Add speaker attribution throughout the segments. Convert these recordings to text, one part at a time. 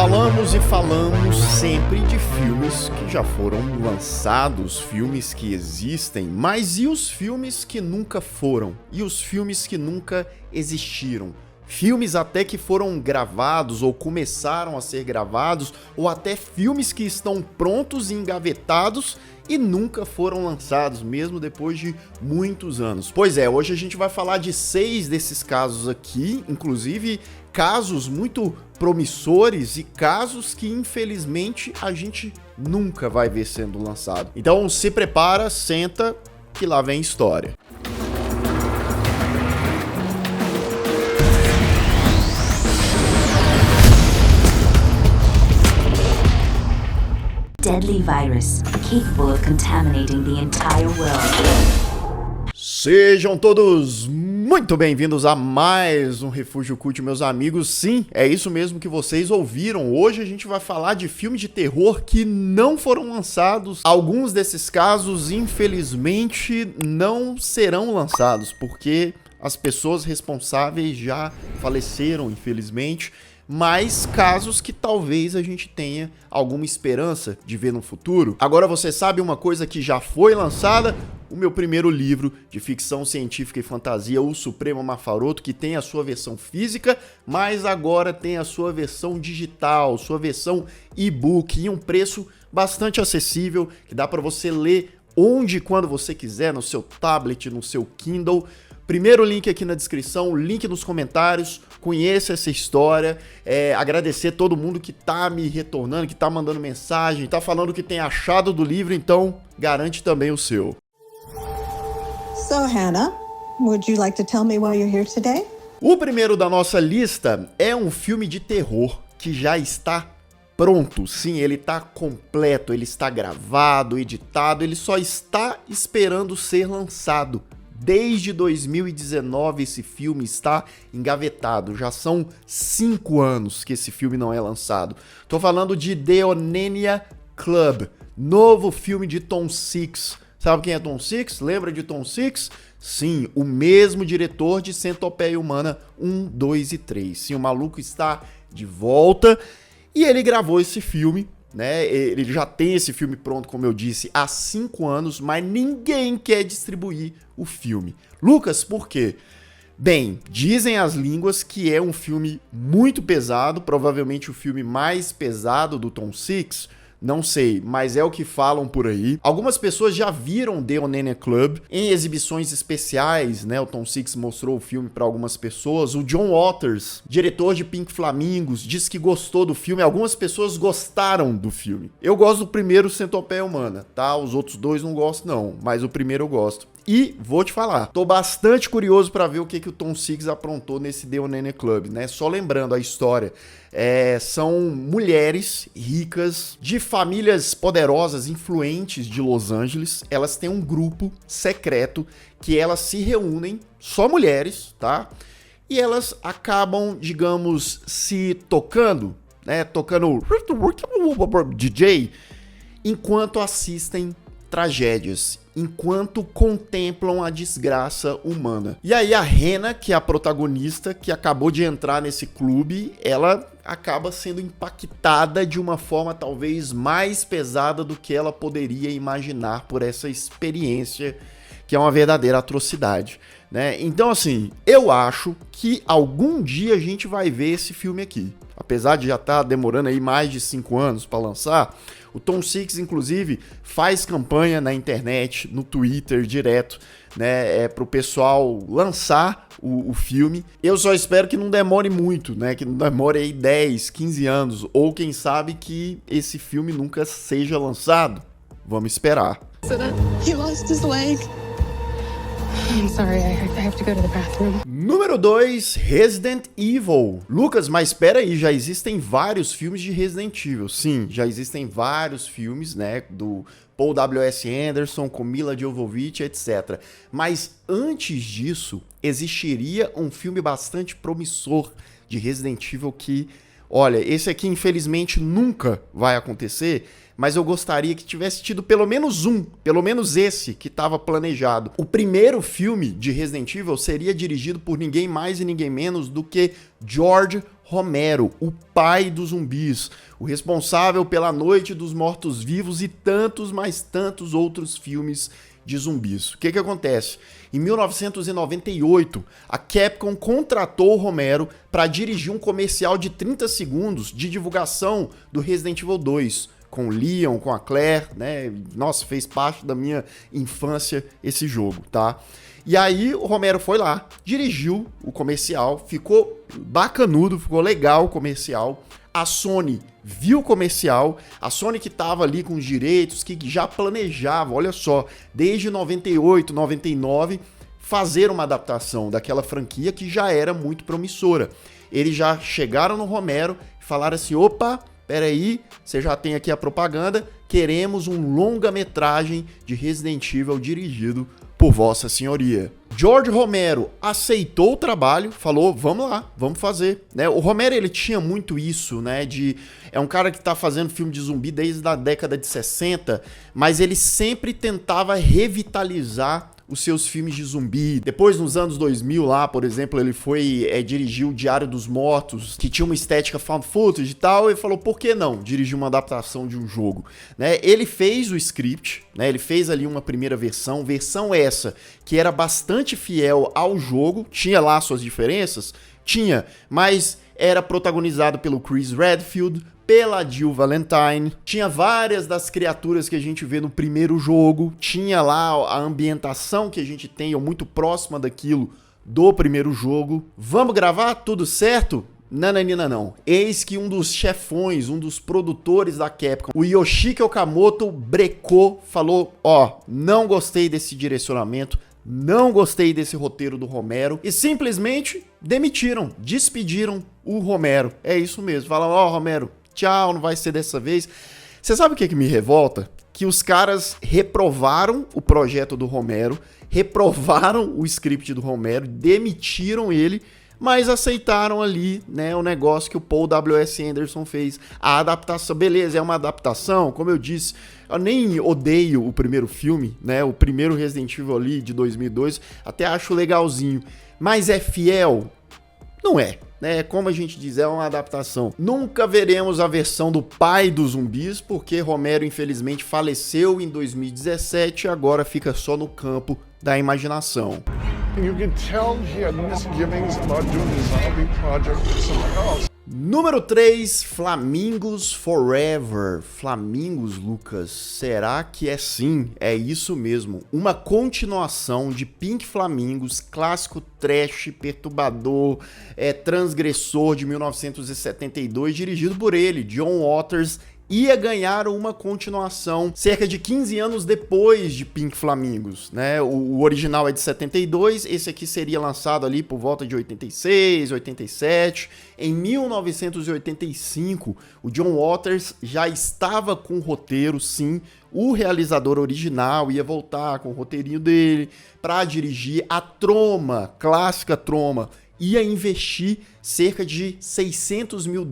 Speaker 1: Falamos e falamos sempre de filmes que já foram lançados, filmes que existem, mas e os filmes que nunca foram? E os filmes que nunca existiram? Filmes até que foram gravados ou começaram a ser gravados, ou até filmes que estão prontos e engavetados e nunca foram lançados, mesmo depois de muitos anos. Pois é, hoje a gente vai falar de 6 desses casos aqui, inclusive casos muito promissores e casos que infelizmente a gente nunca vai ver sendo lançado. Então se prepara, senta, que lá vem história.
Speaker 2: Deadly virus capable of contaminating the entire world.
Speaker 1: Sejam todos muito bem-vindos a mais um Refúgio Cult, meus amigos. Sim, é isso mesmo que vocês ouviram. Hoje a gente vai falar de filmes de terror que não foram lançados. Alguns desses casos, infelizmente, não serão lançados, porque as pessoas responsáveis já faleceram, infelizmente. Mas casos que talvez a gente tenha alguma esperança de ver no futuro. Agora você sabe uma coisa que já foi lançada? O meu primeiro livro de ficção científica e fantasia, O Supremo Mafaroto, que tem a sua versão física, mas agora tem a sua versão digital, sua versão e-book, em um preço bastante acessível, que dá para você ler onde e quando você quiser, no seu tablet, no seu Kindle. Primeiro link aqui na descrição, link nos comentários, conheça essa história, agradecer todo mundo que tá me retornando, que tá mandando mensagem, tá falando o que tem achado do livro, então garante também o seu.
Speaker 3: So, Hannah, would you like to tell me why you're here today?
Speaker 1: O primeiro da nossa lista é um filme de terror que já está pronto. Sim, ele está completo, ele está gravado, editado, ele só está esperando ser lançado. Desde 2019 esse filme está engavetado, já são 5 anos que esse filme não é lançado. Tô falando de The Onania Club, novo filme de Tom Six. Sabe quem é Tom Six? Lembra de Tom Six? Sim, o mesmo diretor de Centopeia Humana 1, 2 e 3. Sim, o maluco está de volta e ele gravou esse filme. Né? Ele já tem esse filme pronto, como eu disse, há 5 anos, mas ninguém quer distribuir o filme. Lucas, por quê? Bem, dizem as línguas que é um filme muito pesado, provavelmente o filme mais pesado do Tom Six. Não sei, mas é o que falam por aí. Algumas pessoas já viram The Onania Club em exibições especiais, né? O Tom Six mostrou o filme para algumas pessoas. O John Waters, diretor de Pink Flamingos, disse que gostou do filme. Algumas pessoas gostaram do filme. Eu gosto do primeiro, Centopeia Humana, tá? Os outros dois não gosto não, mas o primeiro eu gosto. E vou te falar, tô bastante curioso para ver o que o Tom Six aprontou nesse The Onania Club, né? Só lembrando a história, são mulheres ricas de famílias poderosas, influentes de Los Angeles. Elas têm um grupo secreto que elas se reúnem, só mulheres, tá? E elas acabam, digamos, se tocando, né? Tocando DJ, enquanto assistem tragédias, enquanto contemplam a desgraça humana. E aí a Hannah, que é a protagonista, que acabou de entrar nesse clube, ela acaba sendo impactada de uma forma talvez mais pesada do que ela poderia imaginar por essa experiência, que é uma verdadeira atrocidade, né? Então assim, eu acho que algum dia a gente vai ver esse filme aqui. Apesar de já estar demorando aí mais de 5 anos para lançar, o Tom Six, inclusive, faz campanha na internet, no Twitter, direto, né, pro pessoal lançar o filme. Eu só espero que não demore muito, né, que não demore aí 10, 15 anos, ou quem sabe que esse filme nunca seja lançado. Vamos esperar.
Speaker 3: He lost his leg.
Speaker 4: I'm sorry, I have to go to the bathroom.
Speaker 1: Número 2, Resident Evil. Lucas, mas espera aí, já existem vários filmes de Resident Evil. Sim, já existem vários filmes, né, do Paul W.S. Anderson, com Mila Jovovich, etc. Mas antes disso, existiria um filme bastante promissor de Resident Evil que, olha, esse aqui infelizmente nunca vai acontecer, mas eu gostaria que tivesse tido pelo menos esse que estava planejado. O primeiro filme de Resident Evil seria dirigido por ninguém mais e ninguém menos do que George Romero, o pai dos zumbis, o responsável pela Noite dos Mortos-Vivos e tantos, mais tantos outros filmes de zumbis. O que acontece? Em 1998, a Capcom contratou o Romero para dirigir um comercial de 30 segundos de divulgação do Resident Evil 2, com o Leon, com a Claire, né? Nossa, fez parte da minha infância esse jogo, tá? E aí o Romero foi lá, dirigiu o comercial, ficou bacanudo, ficou legal o comercial. A Sony viu o comercial, a Sony que tava ali com os direitos, que já planejava, olha só, desde 98, 99, fazer uma adaptação daquela franquia que já era muito promissora. Eles já chegaram no Romero e falaram assim, opa, peraí, você já tem aqui a propaganda, queremos um longa-metragem de Resident Evil dirigido por Vossa Senhoria. George Romero aceitou o trabalho, falou, vamos lá, vamos fazer, né? O Romero, ele tinha muito isso, né, é um cara que tá fazendo filme de zumbi desde a década de 60, mas ele sempre tentava revitalizar os seus filmes de zumbi. Depois, nos anos 2000 lá, por exemplo, ele foi dirigir o Diário dos Mortos, que tinha uma estética found footage e tal, e falou, por que não dirigir uma adaptação de um jogo? Né? Ele fez o script, né? Ele fez ali uma primeira versão essa que era bastante fiel ao jogo, tinha lá suas diferenças, tinha, mas era protagonizado pelo Chris Redfield, pela Jill Valentine, tinha várias das criaturas que a gente vê no primeiro jogo, tinha lá a ambientação que a gente tem, ou muito próxima daquilo do primeiro jogo. Vamos gravar? Tudo certo? Nananina não. Eis que um dos chefões, um dos produtores da Capcom, o Yoshiki Okamoto, brecou, falou, ó, não gostei desse direcionamento, não gostei desse roteiro do Romero, e simplesmente demitiram, despediram o Romero. É isso mesmo, falaram, ó, Romero, tchau, não vai ser dessa vez. Você sabe o que me revolta? Que os caras reprovaram o projeto do Romero, reprovaram o script do Romero, demitiram ele, mas aceitaram ali, né, o negócio que o Paul W.S. Anderson fez. A adaptação, beleza, é uma adaptação, como eu disse, eu nem odeio o primeiro filme, né, o primeiro Resident Evil ali de 2002, até acho legalzinho, mas é fiel? Não é. Como a gente diz, é uma adaptação. Nunca veremos a versão do pai dos zumbis, porque Romero infelizmente faleceu em 2017 e agora fica só no campo da imaginação.
Speaker 5: You can tell he had misgivings about doing the zombie project with someone else.
Speaker 1: Número 3, Flamingos Forever. Flamingos, Lucas, será que é sim? É isso mesmo, uma continuação de Pink Flamingos, clássico trash, perturbador, transgressor de 1972, dirigido por ele, John Waters. Ia ganhar uma continuação cerca de 15 anos depois de Pink Flamingos, né? O original é de 72, esse aqui seria lançado ali por volta de 86, 87. Em 1985, o John Waters já estava com o roteiro, sim. O realizador original ia voltar com o roteirinho dele para dirigir a Troma, clássica Troma. Ia investir cerca de $600 mil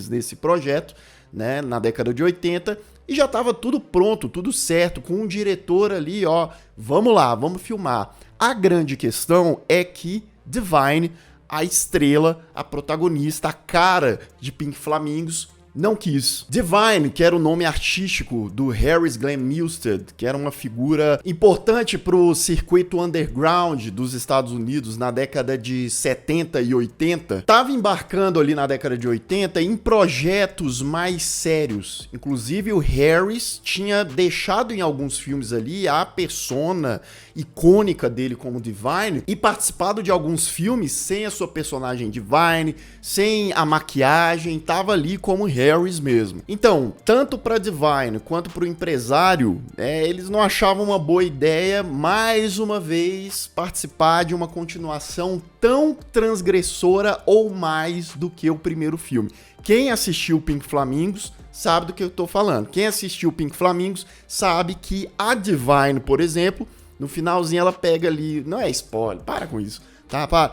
Speaker 1: nesse projeto, né, na década de 80, e já estava tudo pronto, tudo certo, com um diretor ali, ó, vamos lá, vamos filmar. A grande questão é que Divine, a estrela, a protagonista, a cara de Pink Flamingos, não quis. Divine, que era o nome artístico do Harris Glenn Milstead, que era uma figura importante para o circuito underground dos Estados Unidos na década de 70 e 80, estava embarcando ali na década de 80 em projetos mais sérios. Inclusive o Harris tinha deixado em alguns filmes ali a persona icônica dele como Divine e participado de alguns filmes sem a sua personagem Divine, sem a maquiagem, tava ali como Harris mesmo. Então, tanto para Divine quanto para o empresário, eles não achavam uma boa ideia, mais uma vez, participar de uma continuação tão transgressora ou mais do que o primeiro filme. Quem assistiu Pink Flamingos sabe do que eu tô falando. Quem assistiu Pink Flamingos sabe que a Divine, por exemplo, no finalzinho ela pega ali, não é spoiler, para com isso, tá?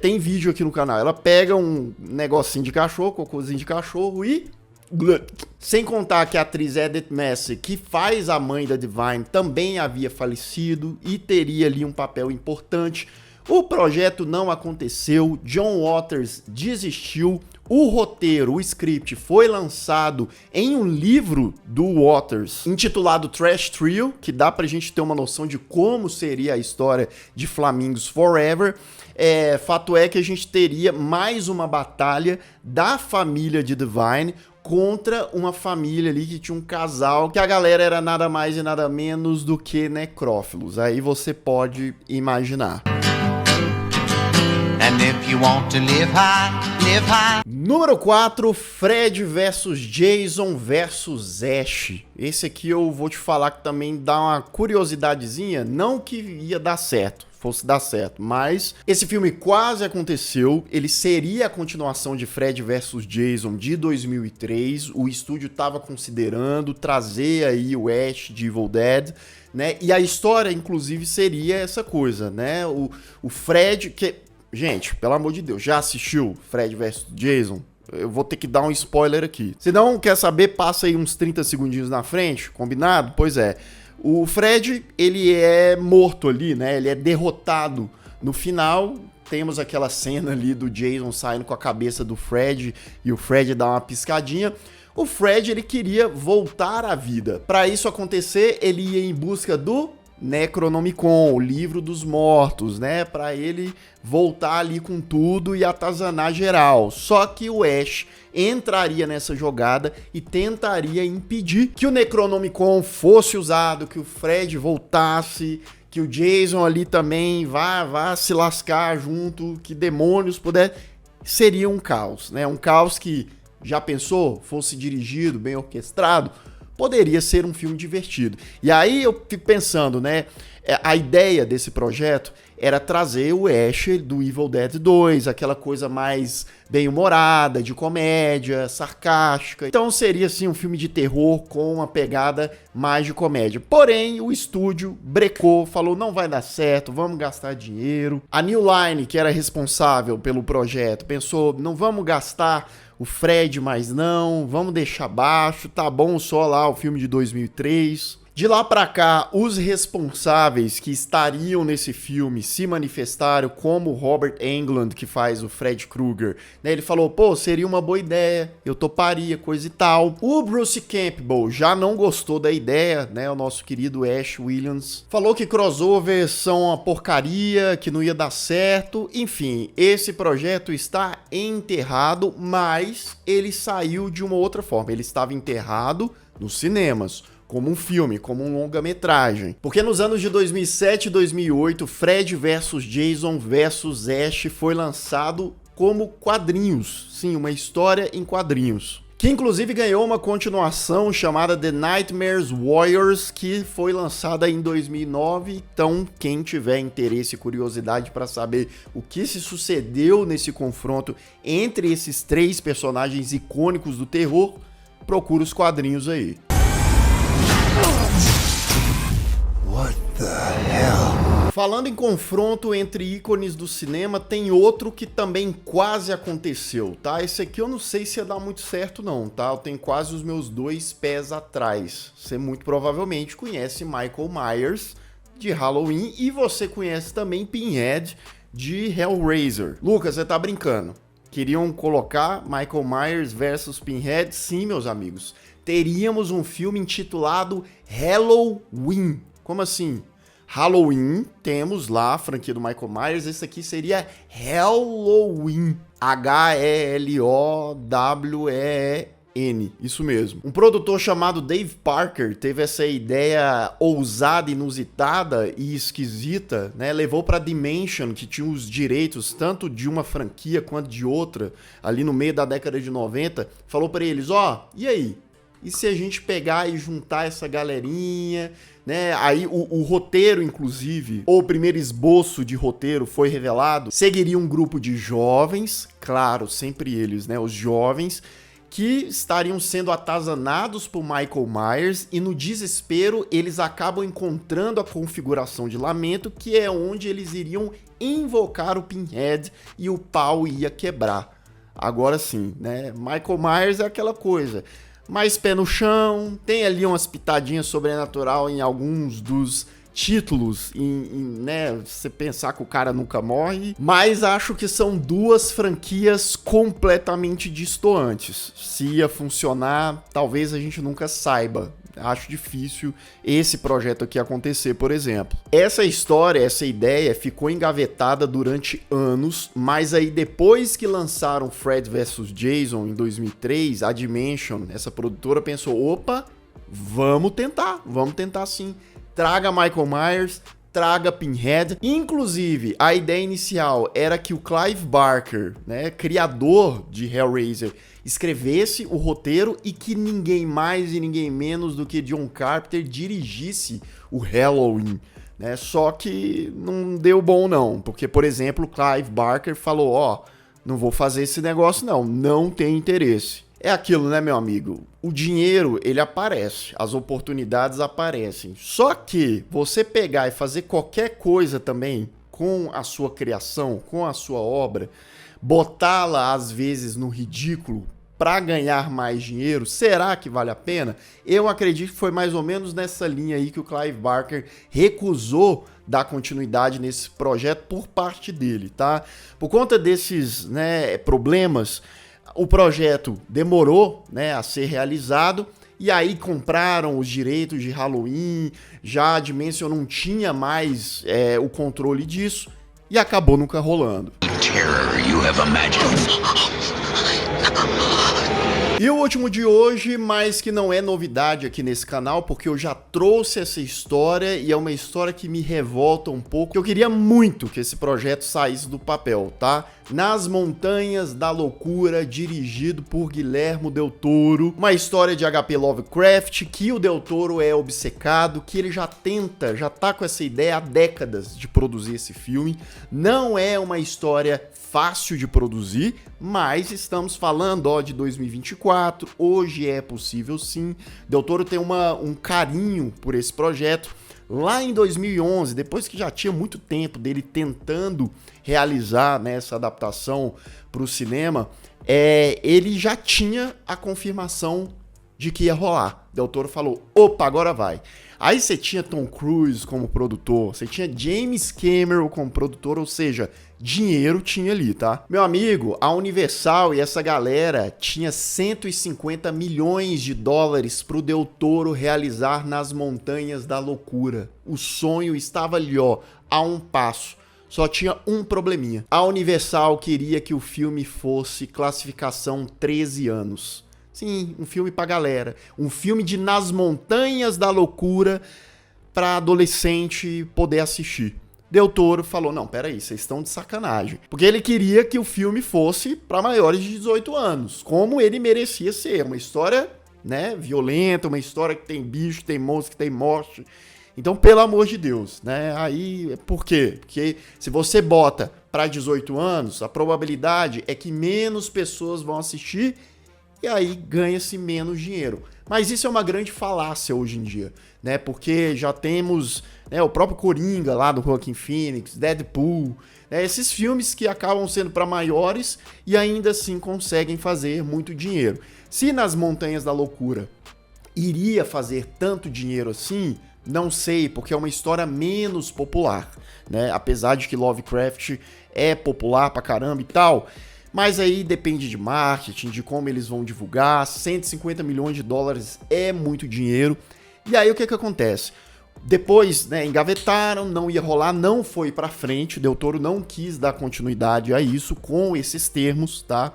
Speaker 1: Tem vídeo aqui no canal, ela pega um negocinho de cachorro, cocôzinho de cachorro e... Sem contar que a atriz Edith Messer, que faz a mãe da Divine, também havia falecido e teria ali um papel importante. O projeto não aconteceu, John Waters desistiu, o roteiro, o script foi lançado em um livro do Waters intitulado Trash Trio, que dá pra gente ter uma noção de como seria a história de Flamingos Forever. Fato é que a gente teria mais uma batalha da família de Divine contra uma família ali que tinha um casal, que a galera era nada mais e nada menos do que necrófilos. Aí você pode imaginar.
Speaker 6: And if you want to live high, live high.
Speaker 1: Número 4, Fred vs Jason vs Ash. Esse aqui eu vou te falar que também dá uma curiosidadezinha, não que ia dar certo, fosse dar certo, mas esse filme quase aconteceu, ele seria a continuação de Fred vs Jason de 2003, o estúdio estava considerando trazer aí o Ash de Evil Dead, né, e a história inclusive seria essa coisa, né, o Fred, que... Gente, pelo amor de Deus, já assistiu Fred vs Jason? Eu vou ter que dar um spoiler aqui. Se não quer saber, passa aí uns 30 segundinhos na frente, combinado? Pois é. O Fred, ele é morto ali, né? Ele é derrotado. No final, temos aquela cena ali do Jason saindo com a cabeça do Fred e o Fred dá uma piscadinha. O Fred, ele queria voltar à vida. Para isso acontecer, ele ia em busca do Necronomicon, o livro dos mortos, né, para ele voltar ali com tudo e atazanar geral. Só que o Ash entraria nessa jogada e tentaria impedir que o Necronomicon fosse usado, que o Fred voltasse, que o Jason ali também vá se lascar junto, que demônios puder. Seria um caos, né? Um caos que, já pensou, fosse dirigido, bem orquestrado, poderia ser um filme divertido. E aí eu fico pensando, né, a ideia desse projeto era trazer o Ash do Evil Dead 2, aquela coisa mais bem-humorada, de comédia, sarcástica. Então seria assim um filme de terror com uma pegada mais de comédia. Porém, o estúdio brecou, falou não vai dar certo, vamos gastar dinheiro. A New Line, que era responsável pelo projeto, pensou não vamos gastar o Fred, mas não, vamos deixar baixo, tá bom só lá o filme de 2003. De lá pra cá, os responsáveis que estariam nesse filme se manifestaram, como o Robert Englund, que faz o Fred Krueger, né? Ele falou, pô, seria uma boa ideia, eu toparia, coisa e tal. O Bruce Campbell já não gostou da ideia, né? O nosso querido Ash Williams. Falou que crossovers são uma porcaria, que não ia dar certo. Enfim, esse projeto está enterrado, mas ele saiu de uma outra forma. Ele estava enterrado nos cinemas, como um filme, como um longa-metragem. Porque nos anos de 2007 e 2008, Fred vs Jason vs Ash foi lançado como quadrinhos. Sim, uma história em quadrinhos. Que inclusive ganhou uma continuação chamada The Nightmares Warriors, que foi lançada em 2009. Então, quem tiver interesse e curiosidade para saber o que se sucedeu nesse confronto entre esses três personagens icônicos do terror, procura os quadrinhos aí.
Speaker 6: What the hell?
Speaker 1: Falando em confronto entre ícones do cinema, tem outro que também quase aconteceu, tá? Esse aqui eu não sei se ia dar muito certo não, tá? Eu tenho quase os meus 2 pés atrás. Você muito provavelmente conhece Michael Myers de Halloween e você conhece também Pinhead de Hellraiser. Lucas, você tá brincando? Queriam colocar Michael Myers versus Pinhead? Sim, meus amigos. Teríamos um filme intitulado Halloween. Como assim? Halloween, temos lá a franquia do Michael Myers, esse aqui seria Helloween. H-E-L-O-W-E-N, isso mesmo. Um produtor chamado Dave Parker teve essa ideia ousada, inusitada e esquisita, né? Levou para Dimension, que tinha os direitos tanto de uma franquia quanto de outra, ali no meio da década de 90, falou para eles, ó, e aí? E se a gente pegar e juntar essa galerinha, né? Aí o roteiro, inclusive, ou o primeiro esboço de roteiro foi revelado, seguiria um grupo de jovens, claro, sempre eles, né? Os jovens, que estariam sendo atazanados por Michael Myers e no desespero eles acabam encontrando a configuração de lamento, que é onde eles iriam invocar o Pinhead e o pau ia quebrar. Agora sim, né? Michael Myers é aquela coisa... mais pé no chão, tem ali umas pitadinhas sobrenatural em alguns dos títulos né, você pensar que o cara nunca morre, mas acho que são duas franquias completamente distantes. Se ia funcionar, talvez a gente nunca saiba. Acho difícil esse projeto aqui acontecer, por exemplo. Essa história, essa ideia ficou engavetada durante anos, mas aí depois que lançaram Fred vs Jason em 2003, a Dimension, essa produtora, pensou, opa, vamos tentar sim. Traga Michael Myers, traga Pinhead. Inclusive, a ideia inicial era que o Clive Barker, né, criador de Hellraiser, escrevesse o roteiro e que ninguém mais e ninguém menos do que John Carpenter dirigisse o Halloween, né? Só que não deu bom não, porque, por exemplo, o Clive Barker falou, ó, não vou fazer esse negócio não tem interesse. É aquilo, né, meu amigo? O dinheiro, ele aparece, as oportunidades aparecem. Só que você pegar e fazer qualquer coisa também com a sua criação, com a sua obra, botá-la às vezes no ridículo para ganhar mais dinheiro, será que vale a pena? Eu acredito que foi mais ou menos nessa linha aí que o Clive Barker recusou dar continuidade nesse projeto por parte dele, tá? Por conta desses, né, problemas, o projeto demorou, né, a ser realizado, e aí compraram os direitos de Halloween, já a Dimension não tinha mais o controle disso, e acabou nunca rolando.
Speaker 6: Terror you have imagined.
Speaker 1: E o último de hoje, mas que não é novidade aqui nesse canal, porque eu já trouxe essa história e é uma história que me revolta um pouco. Eu queria muito que esse projeto saísse do papel, tá? Nas Montanhas da Loucura, dirigido por Guillermo del Toro. Uma história de H.P. Lovecraft, que o del Toro é obcecado, que ele já tá com essa ideia há décadas de produzir esse filme. Não é uma história fácil de produzir, mas estamos falando de 2024, hoje é possível sim. Del Toro tem um carinho por esse projeto. Lá em 2011, depois que já tinha muito tempo dele tentando realizar, né, essa adaptação para o cinema, ele já tinha a confirmação de que ia rolar. Del Toro falou, opa, agora vai. Aí você tinha Tom Cruise como produtor, você tinha James Cameron como produtor, ou seja, dinheiro tinha ali, tá? Meu amigo, a Universal e essa galera tinha 150 milhões de dólares pro Del Toro realizar Nas Montanhas da Loucura. O sonho estava ali, ó, a um passo. Só tinha um probleminha. A Universal queria que o filme fosse classificação 13 anos. Sim, um filme pra galera. Um filme de Nas Montanhas da Loucura pra adolescente poder assistir. Del Toro falou, não, peraí, vocês estão de sacanagem. Porque ele queria que o filme fosse pra maiores de 18 anos, como ele merecia ser. Uma história, né, violenta, uma história que tem bicho, tem monstro, que tem morte. Então, pelo amor de Deus, né, aí, por quê? Porque se você bota pra 18 anos, a probabilidade é que menos pessoas vão assistir e aí ganha-se menos dinheiro. Mas isso é uma grande falácia hoje em dia, né? Porque já temos, né, o próprio Coringa lá do Joaquin Phoenix, Deadpool, né, esses filmes que acabam sendo para maiores e ainda assim conseguem fazer muito dinheiro. Se Nas Montanhas da Loucura iria fazer tanto dinheiro assim, não sei, porque é uma história menos popular, né? Apesar de que Lovecraft é popular pra caramba e tal. Mas aí depende de marketing, de como eles vão divulgar. 150 milhões de dólares é muito dinheiro. E aí o que acontece? Depois, né, engavetaram, não ia rolar, não foi pra frente. Del Toro não quis dar continuidade a isso com esses termos, tá?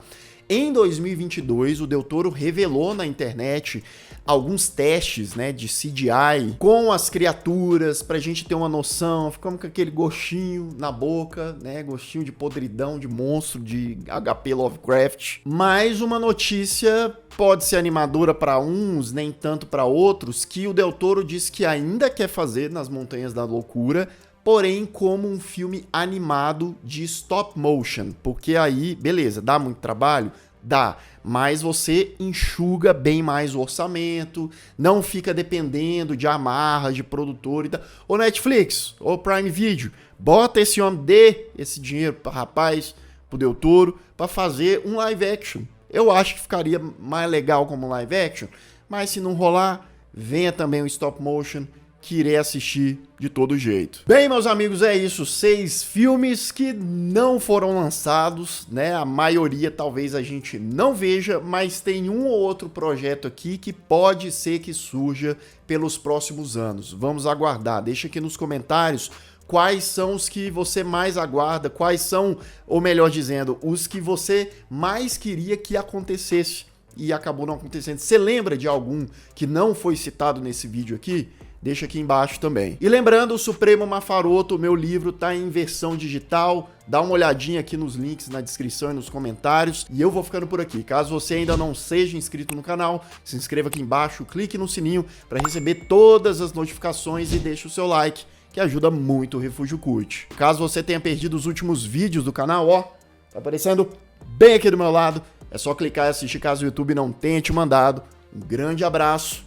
Speaker 1: Em 2022, o Del Toro revelou na internet alguns testes, né, de CGI com as criaturas, pra gente ter uma noção, ficamos com aquele gostinho na boca, né, gostinho de podridão, de monstro, de H.P. Lovecraft. Mas uma notícia pode ser animadora para uns, nem tanto para outros, que o Del Toro diz que ainda quer fazer Nas Montanhas da Loucura, porém como um filme animado de stop motion, porque aí, beleza, dá muito trabalho? Dá, mas você enxuga bem mais o orçamento, não fica dependendo de amarras, de produtor e tal. Ô Netflix, ô Prime Video, bota esse homem, dê esse dinheiro para rapaz, pro Del Toro, para fazer um live action. Eu acho que ficaria mais legal como live action, mas se não rolar, venha também o stop motion, que irei assistir de todo jeito. Bem, meus amigos, é isso. 6 filmes que não foram lançados, né? A maioria talvez a gente não veja, mas tem um ou outro projeto aqui que pode ser que surja pelos próximos anos. Vamos aguardar. Deixa aqui nos comentários quais são os que você mais aguarda, quais são, ou melhor dizendo, os que você mais queria que acontecesse e acabou não acontecendo. Você lembra de algum que não foi citado nesse vídeo aqui? Deixa aqui embaixo também. E lembrando, o Supremo Mafaroto, meu livro, tá em versão digital. Dá uma olhadinha aqui nos links na descrição e nos comentários. E eu vou ficando por aqui. Caso você ainda não seja inscrito no canal, se inscreva aqui embaixo, clique no sininho para receber todas as notificações e deixe o seu like, que ajuda muito o Refúgio Cult. Caso você tenha perdido os últimos vídeos do canal, ó, tá aparecendo bem aqui do meu lado. É só clicar e assistir caso o YouTube não tenha te mandado. Um grande abraço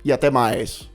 Speaker 1: e até mais.